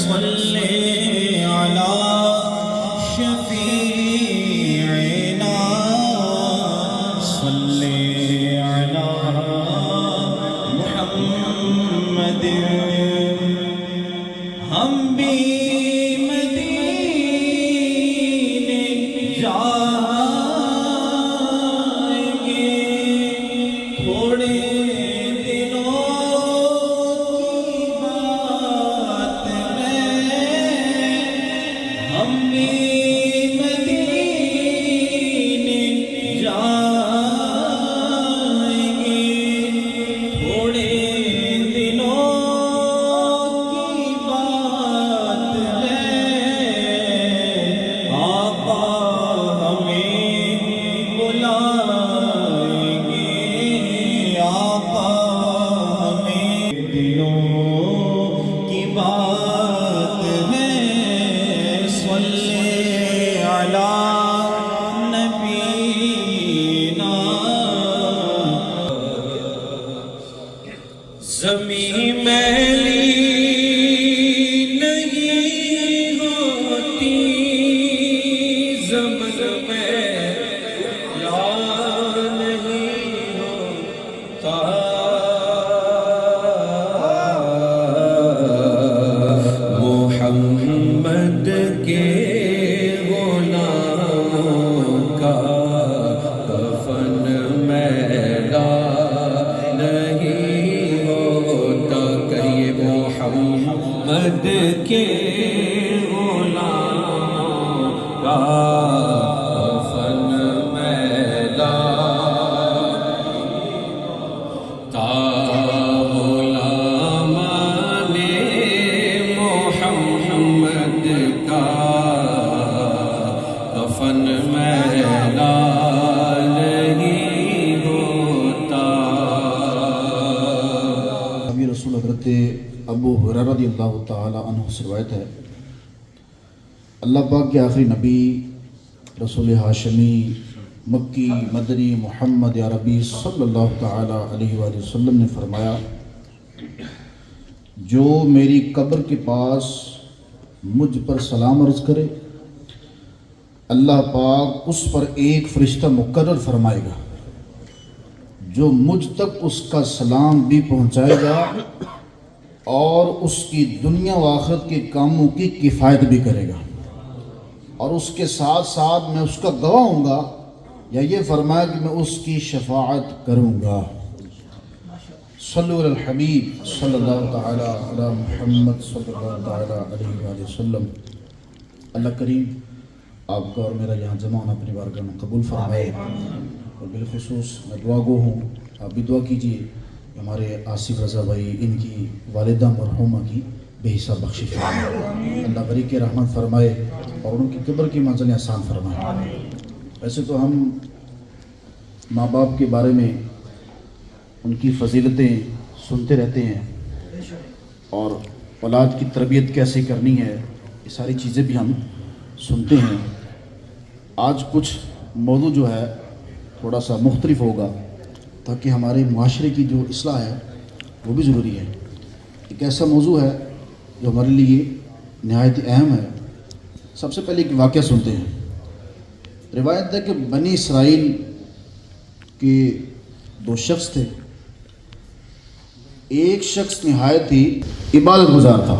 صلی علی شفیعنا صلی علی محمد ہم بھی مدینے جائیں گے تھوڑے زمین میلی نہیں ہوتی زمن میلا نہیں ہوتا محمد کے غلاموں کا کفن میلا محمد کے غلاموں کا کفن میلا تا غلامان محمد کا کفن میلا نہیں ہوتا. نبی رسول حضرت ابو ہریرہ رضی اللہ تعالی عنہ سے روایت ہے اللہ پاک کے آخری نبی رسول ہاشمی مکی مدنی محمد عربی صلی اللہ تعالی علیہ وآلہ وسلم نے فرمایا جو میری قبر کے پاس مجھ پر سلام عرض کرے اللہ پاک اس پر ایک فرشتہ مقرر فرمائے گا جو مجھ تک اس کا سلام بھی پہنچائے گا اور اس کی دنیا و آخرت کے کاموں کی کفایت بھی کرے گا اور اس کے ساتھ ساتھ میں اس کا گواہ ہوں گا یا یہ فرمایا کہ میں اس کی شفاعت کروں گا. صلو علی الحبیب صلی اللہ تعالی علی محمد صلی اللہ تعالی علیہ وآلہ وسلم. اللہ کریم آپ کا اور میرا یہاں جمع ہونا اپنی بارگاہ میں قبول فرمائے اور بالخصوص میں دعا گو ہوں آپ بھی دعا کیجیے ہمارے آصف رضا بھائی ان کی والدہ مرحومہ کی بے حساب بخشش فرمائے اللہ غریق کے رحمت فرمائے اور ان کی قبر کی منزلیں آسان فرمائے. ویسے تو ہم ماں باپ کے بارے میں ان کی فضیلتیں سنتے رہتے ہیں اور اولاد کی تربیت کیسے کرنی ہے یہ ساری چیزیں بھی ہم سنتے ہیں. آج کچھ موضوع جو ہے تھوڑا سا مختلف ہوگا تاکہ ہمارے معاشرے کی جو اصلاح ہے وہ بھی ضروری ہے. ایک ایسا موضوع ہے جو ہمارے لیے نہایت اہم ہے. سب سے پہلے ایک واقعہ سنتے ہیں. روایت ہے کہ بنی اسرائیل کے دو شخص تھے. ایک شخص نہایت ہی عبادت گزار تھا.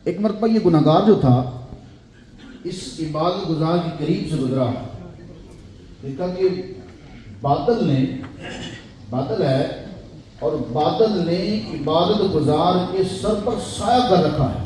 ایک مرتبہ یہ گناہگار جو تھا اس عبادت گزار کے قریب سے گزرا. دیکھا کہ بادل ہے اور بادل نے عبادت گزار کے سر پر سایہ کر رکھا ہے.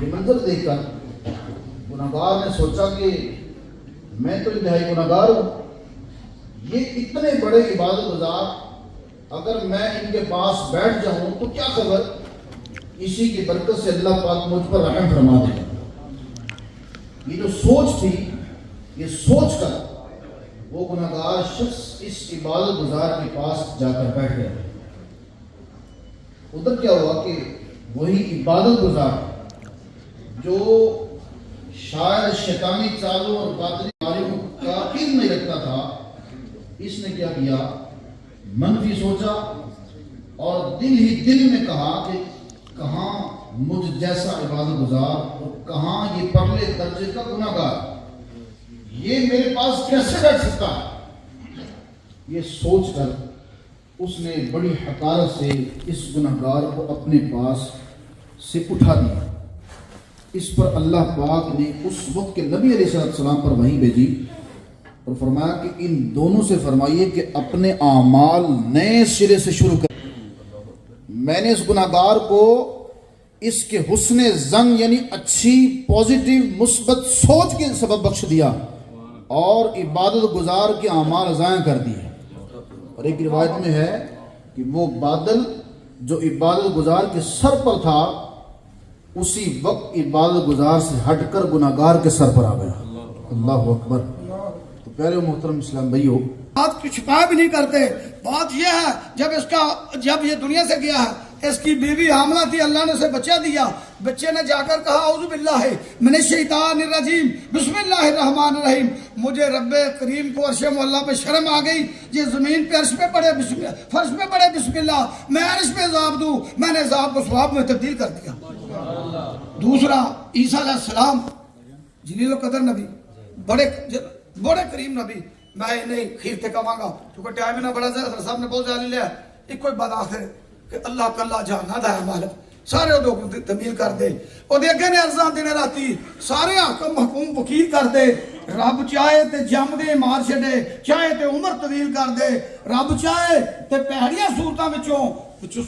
یہ منظر دیکھ کر گناہگار نے سوچا کہ میں تو انتہائی گناہگار ہوں, یہ اتنے بڑے عبادت گزار اگر میں ان کے پاس بیٹھ جاؤں تو کیا خبر اسی کی برکت سے اللہ پاک مجھ پر رحم فرما دے گا. یہ جو سوچ تھی یہ سوچ کر وہ گناہگار شخص اس عبادت گزار کے پاس جا کر بیٹھ گیا. ادھر کیا ہوا کہ وہی عبادت گزار جو شاید شیطانی چالوں اور باطنی بیماریوں کا علم نہیں رکھتا تھا, اس نے کیا کیا, منفی سوچا اور دل ہی دل میں کہا کہ کہاں مجھ جیسا عبادت گزار اور کہاں یہ پرلے درجے کا گناہ گار، یہ میرے پاس کیسے بیٹھ سکتا ہے؟ یہ سوچ کر اس نے بڑی حقارت سے اس گناہ گار کو اپنے پاس سے اٹھا دیا۔ اس پر اللہ پاک نے اس وقت کے نبی علیہ السلام پر وحی بھیجی اور فرمایا کہ ان دونوں سے فرمائیے کہ اپنے اعمال نئے سرے سے شروع کر۔ میں نے اس گناہ گار کو اس کے حسن زن یعنی اچھی پازیٹیو مثبت سوچ کے سبب بخش دیا اور عبادت گزار کے اعمال ضائع کر دیے۔ اور ایک روایت میں ہے کہ وہ بادل جو عبادت گزار کے سر پر تھا اسی وقت عبادت گزار سے ہٹ کر گناہ گار کے سر پر آ گیا۔ اللہ اکبر۔ تو پیارے محترم اسلام بھائیو، بات کو چھپا بھی نہیں کرتے۔ بات یہ ہے جب یہ دنیا سے گیا ہے، اس کی بیوی حاملہ تھی، اللہ نے اسے بچہ دیا، بچے نے جا کر کہا اعوذ باللہ من الشیطان الرجیم بسم اللہ الرحمن الرحیم۔ مجھے رب کریم کو عرش مولا پہ شرم آ گئی، یہ زمین پہ عرش پہ پڑے بسم اللہ، فرش پہ پڑے بسم اللہ، میں عرش پہ عذاب دوں، میں نے عذاب کو ثواب میں تبدیل کر دیا۔ دوسرا عیسیٰ علیہ السلام جلیل القدر نبی، بڑے کریم نبی، میں نہیں خیرتے کہاں گا کیونکہ ٹائم نہ بڑا حضرت صاحب نے بہت زیادہ لیا۔ ایک کوئی بات آخر کہ اللہ کاللہ جانا دا ہے مالک، سارے لوگ تبدیل کر دے، اور دیکھے نے ارزاں دینے راتی سارے حکم حکوم وکیل کر دے۔ رب چاہے تے جم دے مار چھڑے، چاہے تے عمر طویل کر دے، رب چاہے تے پہڑیاں صورتاں وچوں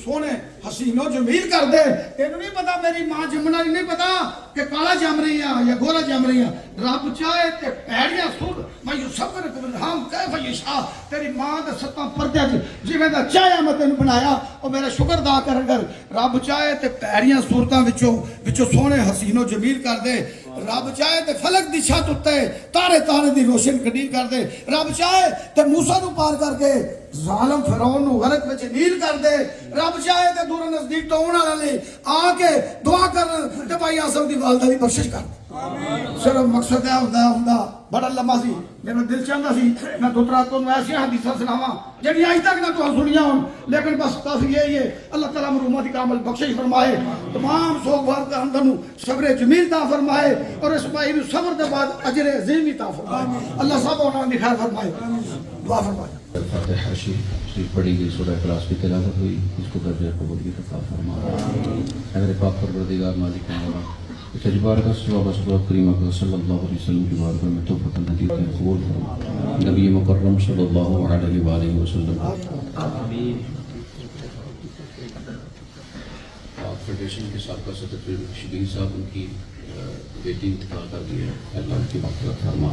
سونے حسین و جمیل کر دے۔ تینوں نہیں پتا میری ماں جمنا نہیں پتا کہ کالا جم رہی ہیں یا گورا جم رہی ہیں، رب چاہے تے پیڑیاں سور میں یصور ہم کیف یشاء، تیری ماں دے ستاں پردے جویں دا چاہیا میں تینوں بنایا، اور میرا شکر ادا کر رب چاہے تے پیڑیاں صورتاں وچوں سونے حسین و جمیل کر دے۔ رب چاہے تے فلک دی چھت اُتے تارے دی روشن کڈیل کر دے۔ رب چاہے تے موسیٰ نو پار کر کے ظالم فرعون نو غرق وچ نیل کر دے۔ رب چاہے تے دور نزدیک تو ہونے والے آ کے دعا کر تے بھائی آسم دی والدہ دی بخشش کر دے۔ صرف مقصد ہے ہوندا بڑا لمبا سی، میرا دل چاہتا سی میں دو ترا تو ایسی حدیثاں سناواں جڑی اج تک نہ تو سنیاں ہون، لیکن بس کافی یہی ہے اللہ تعالیٰ مرحومہ دی کامل بخشش فرمائے، تمام سوگوار کا اندر صبر جمیل عطا فرمائے، اور اس بھائی نو صبر دے بعد اجر عظیم عطا فرمائے۔ اللہ سب انہاں دی خیر فرمائے، دعا فرمائے۔ فاتحہ شریف پڑھی گئی، سورہ اخلاص کی تلاوت ہوئی، اس کو درجہ قبولیت عطا فرما۔ اگر پاک پروردگار مالک مولا تجبار کا ثواب اسباب کریمہ کا صلی اللہ علیہ وسلم کی بارگاہ میں توفۃ الندی کا قبول فرما۔ نبی مکرم صلی اللہ علیہ وآلہ وسلم فیڈریشن کے سابقہ صدر شبیر صاحب ان کی بیٹی انتقال کر دی ہے، اللہ ان کی مغفرت فرما۔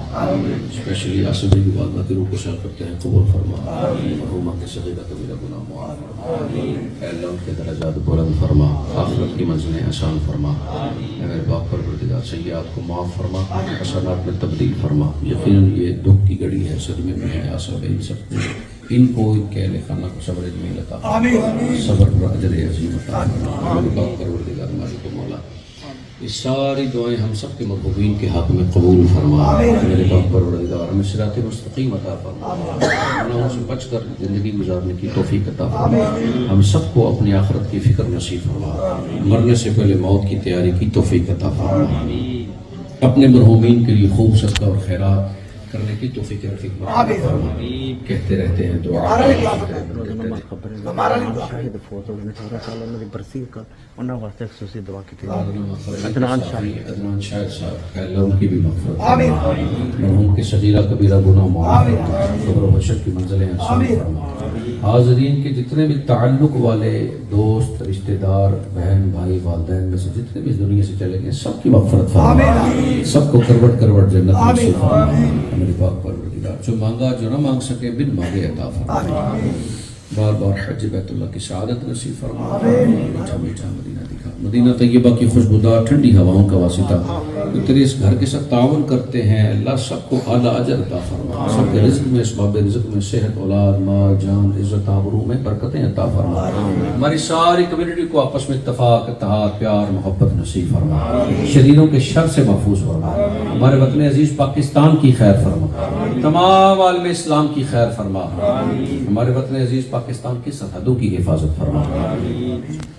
اسپیشلی آصف بھائی کی والدہ کی روح کو شاد کرتے ہیں، قبول فرما۔ مرحومہ کے صغیرہ کبیرہ گناہ معاف فرما، اے اللہ ان کے درجات بلند فرما، آخرت کی منزلیں آسان فرما، اے پاک پروردگار سیئات کو معاف فرما، حسنات میں تبدیل فرما۔ یقیناً یہ دکھ کی گھڑی ہے، صدمے میں ہے آصف بھائی، سب ان کو ان کے اہل خانہ کو صبر جمیل عطا فرما، صبر پر اجر عظیم عطا فرما۔ میرے پاک پروردگار مالک و مولا یہ ساری دعائیں ہم سب کے محبوبین کے حق میں قبول فرما۔ میرے پاک پروردگار ہمیں صراط مستقیم عطا فرما، گناہوں سے بچ کر زندگی گزارنے کی توفیق عطا فرما۔ ہم سب کو اپنی آخرت کی فکر نصیب فرما، مرنے سے پہلے موت کی تیاری کی توفیق عطا فرما۔ اپنے مرحومین کے لیے خوب صدقہ اور خیرات کرنے کی توفیق عطا فرما۔ کہتے رہتے ہیں دعا ہمارا لیے شاہد فوت ہو گئے، 18 سال انہوں نے برسی کا انہوں واسطے خصوصی دعا کی تھی۔ عدنان شاہد صاحب اللہ ان کی بھی مغفرت، مرحوم کے صغیرہ کبیرہ گناہ معاف، قبر و حشر کی منزلیں آسان فرما۔ حاضرین کے جتنے بھی تعلق والے دوست رشتہ دار بہن بھائی والدین میں سے جتنے بھی اس دنیا سے چلے گئے سب کی مغفرت فرما، سب کو کروٹ کروٹ جنت نصیب فرما۔ میرے پاک پروردگار جو مانگا جو نہ مانگ سکے بن مانگے عطا فرما، بار بار حج بیت اللہ کی سعادت نصیب فرما، میٹھا میٹھا مدینہ دکھا، مدینہ طیبہ کی خوشبودار ٹھنڈی ہواؤں کا واسطہ جو تیرے اس گھر کے ساتھ تعاون کرتے ہیں اللہ سب کو اعلیٰ اجر عطا فرما، سب کے رزق میں اسباب رزق میں صحت اولاد مال جان عزت آبرو میں برکتیں عطا فرما، ہماری ساری کمیونٹی کو آپس میں اتفاق اتحاد پیار محبت نصیب فرما، شریروں کے شر سے محفوظ فرما، ہمارے وطن عزیز پاکستان کی خیر فرما، تمام عالم اسلام کی خیر فرما، ہمارے وطن عزیز پاکستان کی سرحدوں کی حفاظت فرما۔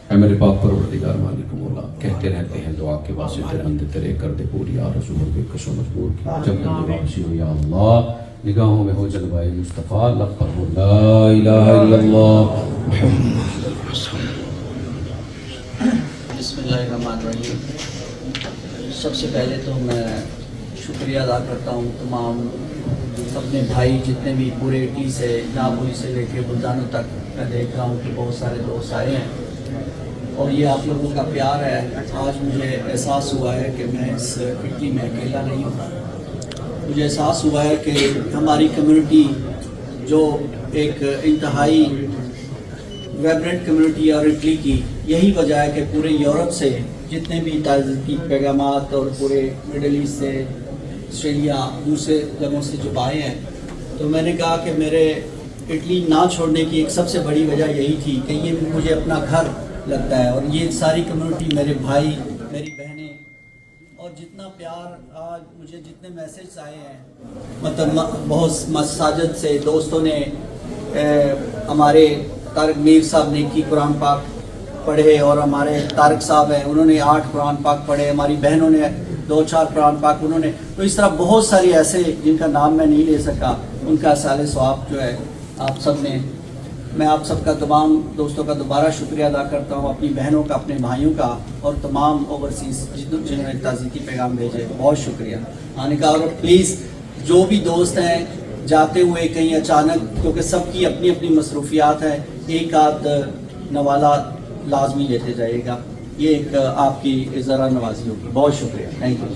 اے میرے پاک پروردگار مالک مولا، کہتے رہتے ہیں دعا کے واسطے بندے تیرے کر دے پوری آرزو ہو بے کش و مجبور کی، جب بندے واپسی ہو یا اللہ نگاہوں میں ہو جلوائے مصطفیٰ، لب پر ہو لا الہ الا اللہ محمد۔ بسم اللہ الرحمن الرحیم۔ سب سے پہلے تو میں شکریہ ادا کرتا ہوں تمام اپنے بھائی جتنے بھی پورے اٹلی سے، ناپولی سے لے کے بلدانوں تک، میں دیکھ رہا ہوں کہ بہت سارے دوست آئے ہیں اور یہ آپ لوگوں کا پیار ہے۔ آج مجھے احساس ہوا ہے کہ میں اس اٹلی میں اکیلا نہیں ہوں۔ مجھے احساس ہوا ہے کہ ہماری کمیونٹی جو ایک انتہائی ویبرنٹ کمیونٹی اور اٹلی کی، یہی وجہ ہے کہ پورے یورپ سے جتنے بھی تعزیتی پیغامات اور پورے مڈل ایسٹ سے، آسٹریلیا، دوسرے جگہوں سے جو آئے ہیں، تو میں نے کہا کہ میرے اٹلی نہ چھوڑنے کی ایک سب سے بڑی وجہ یہی تھی کہ یہ مجھے اپنا گھر لگتا ہے، اور یہ ساری کمیونٹی، میرے بھائی، میری بہنیں، اور جتنا پیار آج مجھے جتنے میسیج آئے ہیں، مطلب بہت مساجد سے دوستوں نے، ہمارے طارق میر صاحب نے کی قرآن پاک پڑھے، اور ہمارے طارق صاحب ہیں انہوں نے 8 قرآن پاک پڑھے، ہماری بہنوں نے 2-4 قرآن پاک انہوں نے، تو اس طرح بہت ساری ایسے جن کا نام میں نہیں لے سکا، ان کا سال ثواب جو ہے آپ سب نے، میں آپ سب کا تمام دوستوں کا دوبارہ شکریہ ادا کرتا ہوں، اپنی بہنوں کا، اپنے بھائیوں کا، اور تمام اوورسیز جنہوں نے تعزیتی پیغام بھیجے، بہت شکریہ آنے کا۔ اور پلیز جو بھی دوست ہیں جاتے ہوئے کہیں اچانک، کیونکہ سب کی اپنی اپنی مصروفیات ہیں، ایک آدھ نوالا لازمی لیتے جائے گا، یہ ایک آپ کی ذرا نوازی ہوگی۔ بہت شکریہ، تھینک یو۔